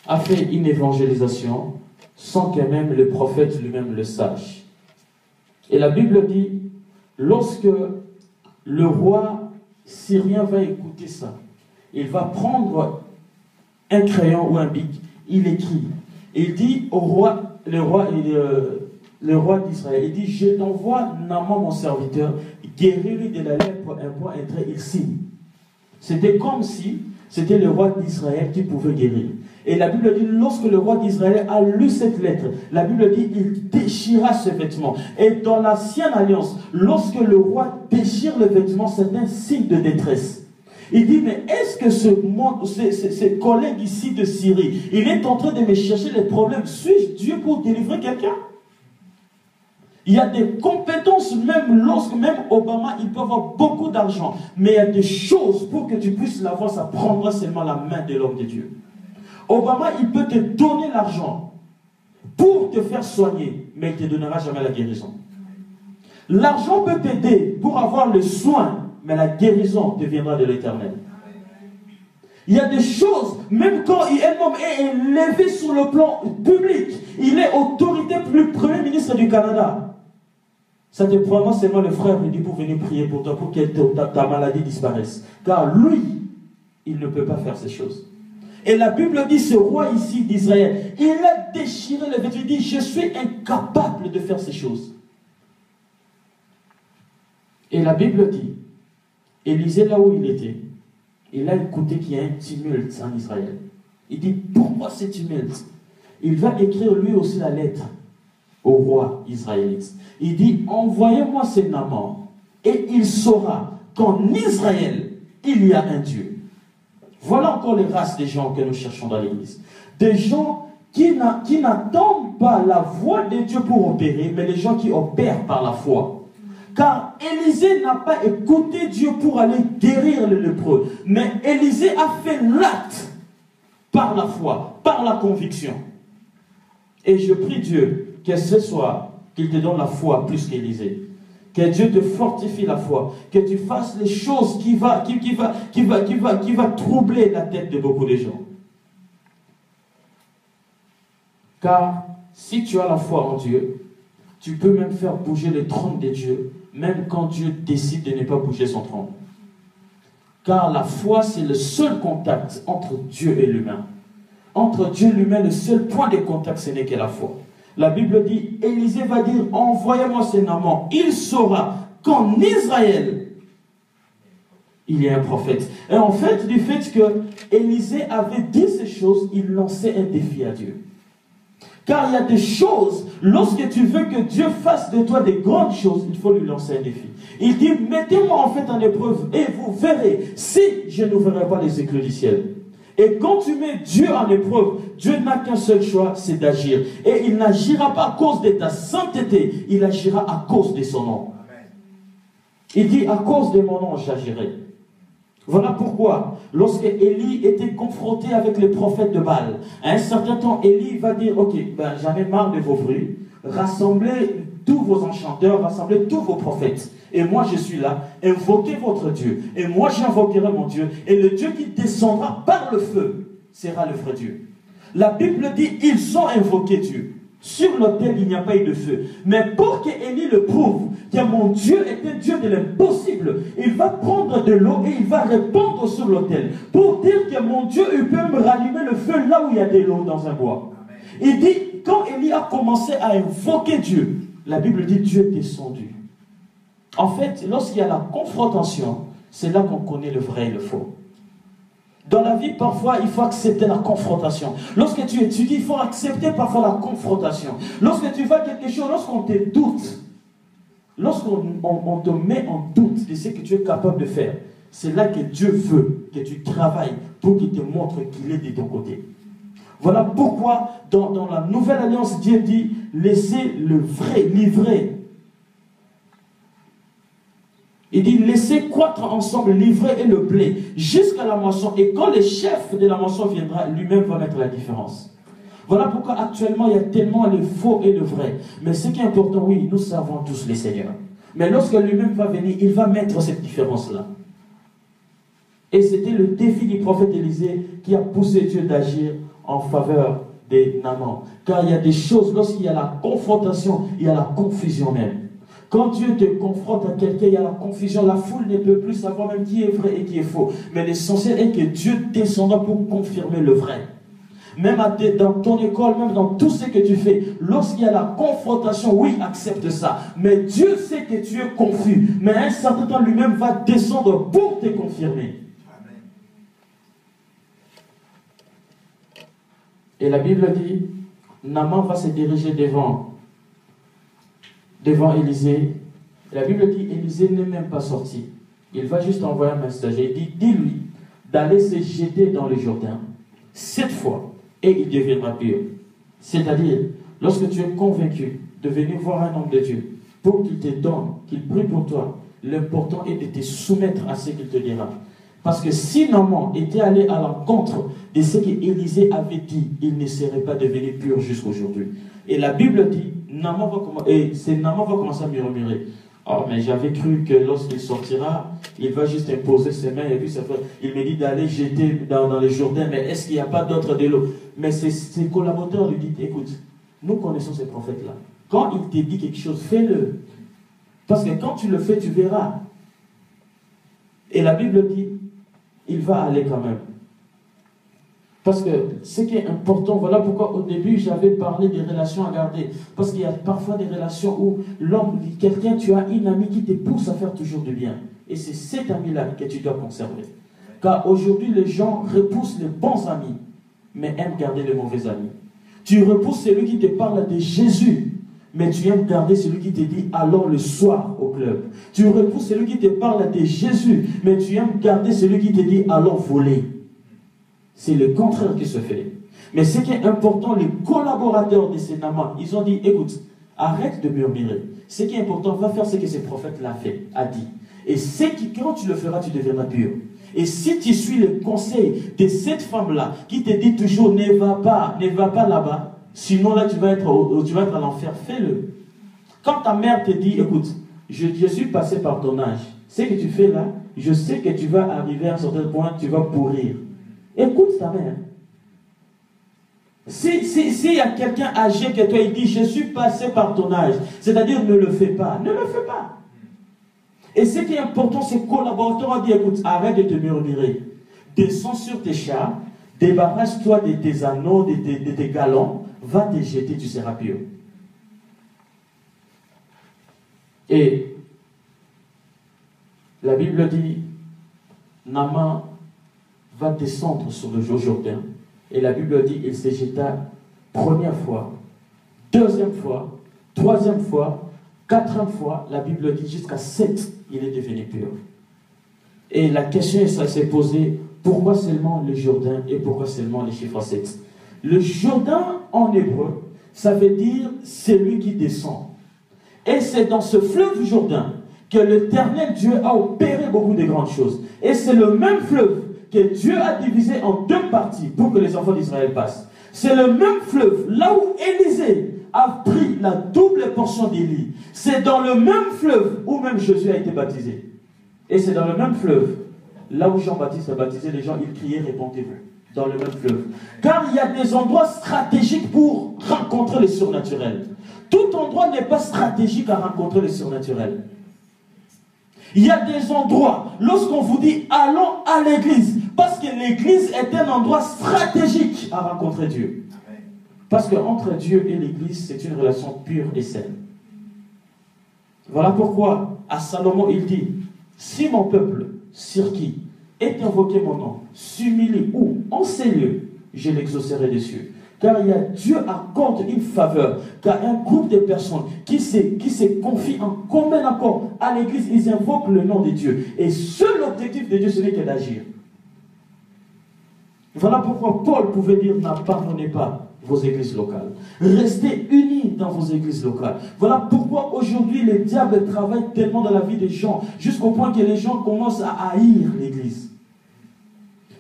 S1: a fait une évangélisation sans que même le prophète lui-même le sache. Et la Bible dit, lorsque le roi syrien va écouter ça, il va prendre un crayon ou un bic, il écrit. Il dit au roi, le roi d'Israël, il dit, je t'envoie Naaman mon serviteur, guéris-lui de la lèpre, un point, un trait, il signe. C'était comme si c'était le roi d'Israël qui pouvait guérir. Et la Bible dit, lorsque le roi d'Israël a lu cette lettre, la Bible dit, il déchira ses vêtements. Et dans l'ancienne alliance, lorsque le roi déchire le vêtement, c'est un signe de détresse. Il dit, mais est-ce que ce collègue ici de Syrie, il est en train de me chercher les problèmes? Suis-je Dieu pour délivrer quelqu'un? Il y a des compétences, même Obama, il peut avoir beaucoup d'argent. Mais il y a des choses pour que tu puisses l'avoir, ça prendra seulement la main de l'homme de Dieu. Obama, il peut te donner l'argent pour te faire soigner, mais il ne te donnera jamais la guérison. L'argent peut t'aider pour avoir le soin, mais la guérison te viendra de l'Éternel. Il y a des choses, même quand un homme est élevé sur le plan public, il est autorité plus Premier ministre du Canada. Ça te prendra seulement le frère lui dit pour venir prier pour toi, pour que ta maladie disparaisse. Car lui, il ne peut pas faire ces choses. Et la Bible dit, ce roi ici d'Israël, il a déchiré le vêtement. Il dit, je suis incapable de faire ces choses. Et la Bible dit, Élisée là où il était, il a écouté qu'il y a un tumulte en Israël. Il dit, pourquoi ce tumulte? Il va écrire lui aussi la lettre au roi israélite. Il dit, envoyez-moi ce Naaman, et il saura qu'en Israël, il y a un Dieu. Voilà encore les races des gens que nous cherchons dans l'église. Des gens qui n'attendent pas la voix de Dieu pour opérer, mais les gens qui opèrent par la foi. Car Élisée n'a pas écouté Dieu pour aller guérir le lépreux, mais Élisée a fait l'acte par la foi, par la conviction. Et je prie Dieu que ce soir, qu'il te donne la foi plus qu'Élisée. Que Dieu te fortifie la foi, que tu fasses les choses qui va troubler la tête de beaucoup de gens. Car si tu as la foi en Dieu, tu peux même faire bouger le trône de Dieu, même quand Dieu décide de ne pas bouger son trône. Car la foi, c'est le seul contact entre Dieu et l'humain. Entre Dieu et l'humain, le seul point de contact, ce n'est que la foi. La Bible dit, Élisée va dire, envoyez-moi ce Naaman. Il saura qu'en Israël, il y a un prophète. Et en fait, du fait que Élisée avait dit ces choses, il lançait un défi à Dieu. Car il y a des choses, lorsque tu veux que Dieu fasse de toi des grandes choses, il faut lui lancer un défi. Il dit, mettez-moi en fait en épreuve et vous verrez si je n'ouvrirai pas les éclus du ciel. Et quand tu mets Dieu en épreuve, Dieu n'a qu'un seul choix, c'est d'agir. Et il n'agira pas à cause de ta sainteté, il agira à cause de son nom. Il dit, à cause de mon nom, j'agirai. Voilà pourquoi, lorsque Élie était confronté avec les prophètes de Baal, à un certain temps, Élie va dire, ok, j'en ai marre de vos bruits, rassemblez tous vos enchanteurs, rassemblez tous vos prophètes. Et moi je suis là, invoquez votre Dieu. Et moi j'invoquerai mon Dieu. Et le Dieu qui descendra par le feu sera le vrai Dieu. La Bible dit, ils ont invoqué Dieu. Sur l'autel, il n'y a pas eu de feu. Mais pour que Élie le prouve, que mon Dieu est un Dieu de l'impossible, il va prendre de l'eau et il va répandre sur l'autel. Pour dire que mon Dieu, il peut me rallumer le feu là où il y a de l'eau dans un bois. Il dit, quand Élie a commencé à invoquer Dieu, la Bible dit, Dieu est descendu. En fait, lorsqu'il y a la confrontation, c'est là qu'on connaît le vrai et le faux. Dans la vie, parfois, il faut accepter la confrontation. Lorsque tu étudies, il faut accepter parfois la confrontation. Lorsque tu vas quelque chose, lorsqu'on te doute, lorsqu'on te met en doute de ce que tu es capable de faire, c'est là que Dieu veut que tu travailles pour qu'il te montre qu'il est de ton côté. Voilà pourquoi, dans la Nouvelle Alliance, Dieu dit, laissez le vrai, l'ivraie. Il dit, laissez croître ensemble l'ivraie et le blé jusqu'à la moisson. Et quand le chef de la moisson viendra, lui-même va mettre la différence. Voilà pourquoi actuellement il y a tellement le faux et le vrai. Mais ce qui est important, oui, nous savons tous les seigneurs. Mais lorsque lui-même va venir, il va mettre cette différence-là. Et c'était le défi du prophète Élisée qui a poussé Dieu d'agir en faveur des Naaman. Car il y a des choses, lorsqu'il y a la confrontation, il y a la confusion même. Quand Dieu te confronte à quelqu'un, il y a la confusion, la foule ne peut plus savoir même qui est vrai et qui est faux. Mais l'essentiel est que Dieu descendra pour confirmer le vrai. Même dans ton école, même dans tout ce que tu fais, lorsqu'il y a la confrontation, oui, accepte ça. Mais Dieu sait que tu es confus. Mais à un certain temps, lui-même va descendre pour te confirmer. Et la Bible dit, Naaman va se diriger devant Élisée. Et la Bible dit, Élisée n'est même pas sorti. Il va juste envoyer un messager. Il dit, dis-lui d'aller se jeter dans le Jourdain 7 fois et il deviendra pur. C'est-à-dire, lorsque tu es convaincu de venir voir un homme de Dieu pour qu'il te donne, qu'il prie pour toi, l'important est de te soumettre à ce qu'il te dira. Parce que si Naaman était allé à l'encontre de ce qu'Élisée avait dit, il ne serait pas devenu pur jusqu'aujourd'hui. Et la Bible dit, Naaman va commencer à murmurer. Oh, mais j'avais cru que lorsqu'il sortira, il va juste imposer ses mains et puis il me dit d'aller jeter dans les Jourdains, mais est-ce qu'il n'y a pas d'autre de l'eau? Mais ses collaborateurs lui disent, écoute, nous connaissons ces prophètes-là. Quand il te dit quelque chose, fais-le. Parce que quand tu le fais, tu verras. Et la Bible dit, il va aller quand même. Parce que ce qui est important, voilà pourquoi au début j'avais parlé des relations à garder. Parce qu'il y a parfois des relations où tu as une amie qui te pousse à faire toujours du bien. Et c'est cet ami-là que tu dois conserver. Car aujourd'hui les gens repoussent les bons amis, mais aiment garder les mauvais amis. Tu repousses celui qui te parle de Jésus, mais tu aimes garder celui qui te dit allons le soir au club. Tu repousses celui qui te parle de Jésus, mais tu aimes garder celui qui te dit allons voler. C'est le contraire qui se fait. Mais ce qui est important, les collaborateurs de ces Naaman, ils ont dit, écoute, arrête de murmurer. Ce qui est important, va faire ce que ce prophète l'a fait, a dit. Et quand tu le feras, tu deviendras pur. Et si tu suis le conseil de cette femme-là, qui te dit toujours, ne va pas là-bas, sinon là, tu vas être à l'enfer, fais-le. Quand ta mère te dit, écoute, je suis passé par ton âge, ce que tu fais là, je sais que tu vas arriver à un certain point, tu vas pourrir. Écoute ta mère. S'il y a quelqu'un âgé que toi, il dit, je suis passé par ton âge, c'est-à-dire ne le fais pas. Ne le fais pas. Et ce qui est important, ces collaborateurs ont dit, écoute, arrête de te murmurer. Descends sur tes chars, débarrasse-toi de tes anneaux, de tes galons, va te jeter, tu seras pur. Et la Bible dit, Naaman va descendre sur le Jourdain. Et la Bible dit, il se jeta première fois, deuxième fois, troisième fois, quatrième fois, la Bible dit jusqu'à 7, il est devenu pur. Et la question s'est posée, pourquoi seulement le Jourdain et pourquoi seulement les chiffres 7? Le Jourdain en hébreu, ça veut dire celui qui descend. Et c'est dans ce fleuve Jourdain que l'Éternel Dieu a opéré beaucoup de grandes choses. Et c'est le même fleuve que Dieu a divisé en deux parties pour que les enfants d'Israël passent. C'est le même fleuve, là où Élisée a pris la double portion d'Élie. C'est dans le même fleuve où même Jésus a été baptisé. Et c'est dans le même fleuve, là où Jean-Baptiste a baptisé les gens, il criait, répondez-vous. Dans le même fleuve. Car il y a des endroits stratégiques pour rencontrer le surnaturel. Tout endroit n'est pas stratégique à rencontrer le surnaturel. Il y a des endroits, lorsqu'on vous dit allons à l'église, parce que l'église est un endroit stratégique à rencontrer Dieu. Parce qu'entre Dieu et l'église, c'est une relation pure et saine. Voilà pourquoi, à Salomon, il dit, si mon peuple, sur qui est invoqué mon nom, s'humilie ou en ces lieux, je l'exaucerai des cieux. Car Dieu accorde une faveur, car un groupe de personnes qui se confient en commun accord à l'église, ils invoquent le nom de Dieu. Et seul objectif de Dieu, ce n'est que d'agir. Voilà pourquoi Paul pouvait dire, n'abandonnez pas vos églises locales. Restez unis dans vos églises locales. Voilà pourquoi aujourd'hui le diable travaille tellement dans la vie des gens, jusqu'au point que les gens commencent à haïr l'église.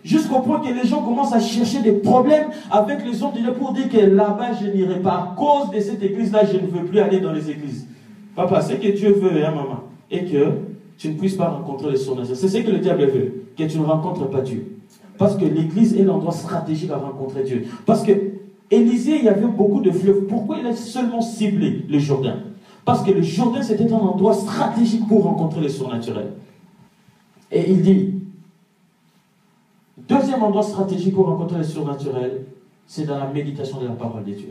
S1: Jusqu'au point que les gens commencent à chercher des problèmes avec les hommes de Dieu pour dire que là-bas je n'irai pas. À cause de cette église-là, je ne veux plus aller dans les églises. Papa, c'est que Dieu veut, hein, maman, et que tu ne puisses pas rencontrer les surnaturels. C'est ce que le diable veut, que tu ne rencontres pas Dieu. Parce que l'église est l'endroit stratégique à rencontrer Dieu. Parce que Élisée, il y avait beaucoup de fleuves. Pourquoi il a seulement ciblé le Jourdain? Parce que le Jourdain, c'était un endroit stratégique pour rencontrer les surnaturels. Et il dit, deuxième endroit stratégique pour rencontrer les surnaturels, c'est dans la méditation de la parole de Dieu.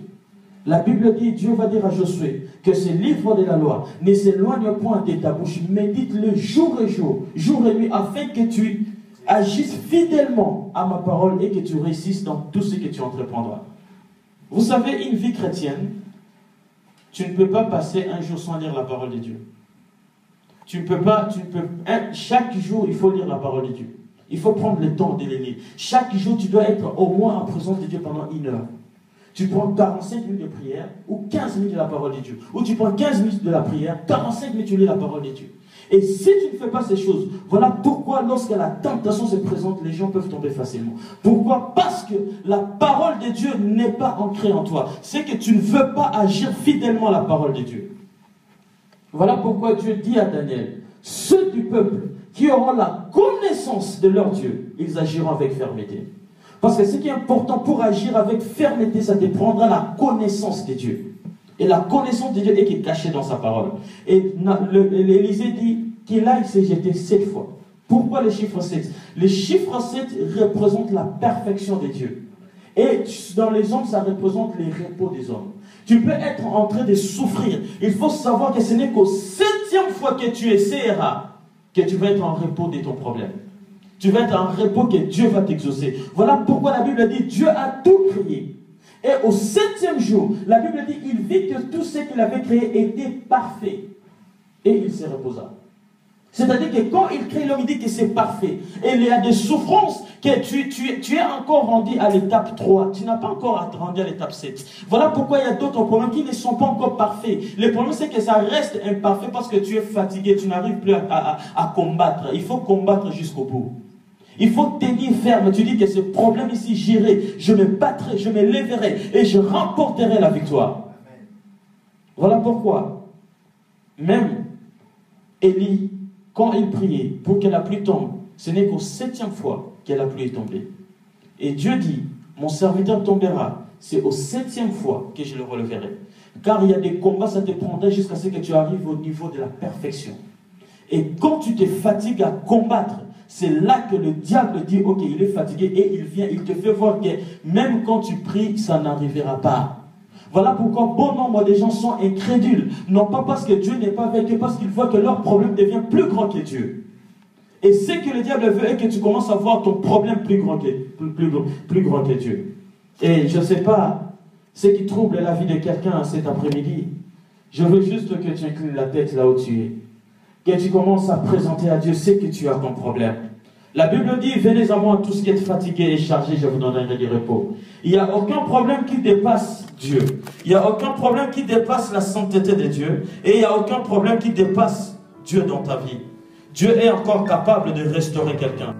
S1: La Bible dit, Dieu va dire à Josué que ce livre de la loi ne s'éloigne point de ta bouche, médite-le jour et nuit, afin que tu agisses fidèlement à ma parole et que tu réussisses dans tout ce que tu entreprendras. Vous savez, une vie chrétienne, tu ne peux pas passer un jour sans lire la parole de Dieu. Chaque jour, il faut lire la parole de Dieu. Il faut prendre le temps de les lire. Chaque jour, tu dois être au moins en présence de Dieu pendant 1 heure. Tu prends 45 minutes de prière ou 15 minutes de la parole de Dieu. Ou tu prends 15 minutes de la prière, 45 minutes tu lis la parole de Dieu. Et si tu ne fais pas ces choses, voilà pourquoi lorsque la tentation se présente, les gens peuvent tomber facilement. Pourquoi? Parce que la parole de Dieu n'est pas ancrée en toi. C'est que tu ne veux pas agir fidèlement à la parole de Dieu. Voilà pourquoi Dieu dit à Daniel, ceux du peuple qui auront la connaissance de leur Dieu, ils agiront avec fermeté. Parce que ce qui est important pour agir avec fermeté, ça te prendra la connaissance de Dieu. Et la connaissance de Dieu est cachée dans sa parole. Et l'Élysée dit qu'il a s'est jeté 7 fois. Pourquoi le chiffre 7? Le chiffre 7 représente la perfection de Dieu. Et dans les hommes, ça représente les repos des hommes. Tu peux être en train de souffrir. Il faut savoir que ce n'est qu'au 7e fois que tu essaieras que tu vas être en repos de ton problème. Tu vas être en repos que Dieu va t'exaucer. Voilà pourquoi la Bible dit Dieu a tout créé. Et au 7e jour, la Bible dit, il vit que tout ce qu'il avait créé était parfait. Et il se reposa. C'est-à-dire que quand il crée l'homme, il dit que c'est parfait. Et il y a des souffrances que tu es encore rendu à l'étape 3. Tu n'as pas encore rendu à l'étape 7. Voilà pourquoi il y a d'autres problèmes qui ne sont pas encore parfaits. Le problème, c'est que ça reste imparfait parce que tu es fatigué. Tu n'arrives plus à combattre. Il faut combattre jusqu'au bout. Il faut tenir ferme. Tu dis que ce problème ici, j'irai, je me battrai, je me lèverai et je remporterai la victoire. Voilà pourquoi, même Élie, quand il priait pour que la pluie tombe, ce n'est qu'au 7e fois que la pluie est tombée. Et Dieu dit, mon serviteur tombera, c'est au 7e fois que je le releverai. Car il y a des combats, ça te prendra jusqu'à ce que tu arrives au niveau de la perfection. Et quand tu te fatigues à combattre, c'est là que le diable dit, ok, il est fatigué et il vient, il te fait voir que même quand tu pries, ça n'arrivera pas. Voilà pourquoi bon nombre de gens sont incrédules. Non pas parce que Dieu n'est pas avec eux, parce qu'ils voient que leur problème devient plus grand que Dieu. Et ce que le diable veut est que tu commences à voir ton problème plus grand que Dieu. Et je ne sais pas ce qui trouble la vie de quelqu'un cet après-midi. Je veux juste que tu inclines la tête là où tu es. Que tu commences à présenter à Dieu ce que tu as comme problème. La Bible dit, venez à moi tous qui êtes fatigués et chargés, je vous donnerai du repos. Il n'y a aucun problème qui dépasse Dieu. Il n'y a aucun problème qui dépasse la sainteté de Dieu. Et il n'y a aucun problème qui dépasse Dieu dans ta vie. Dieu est encore capable de restaurer quelqu'un.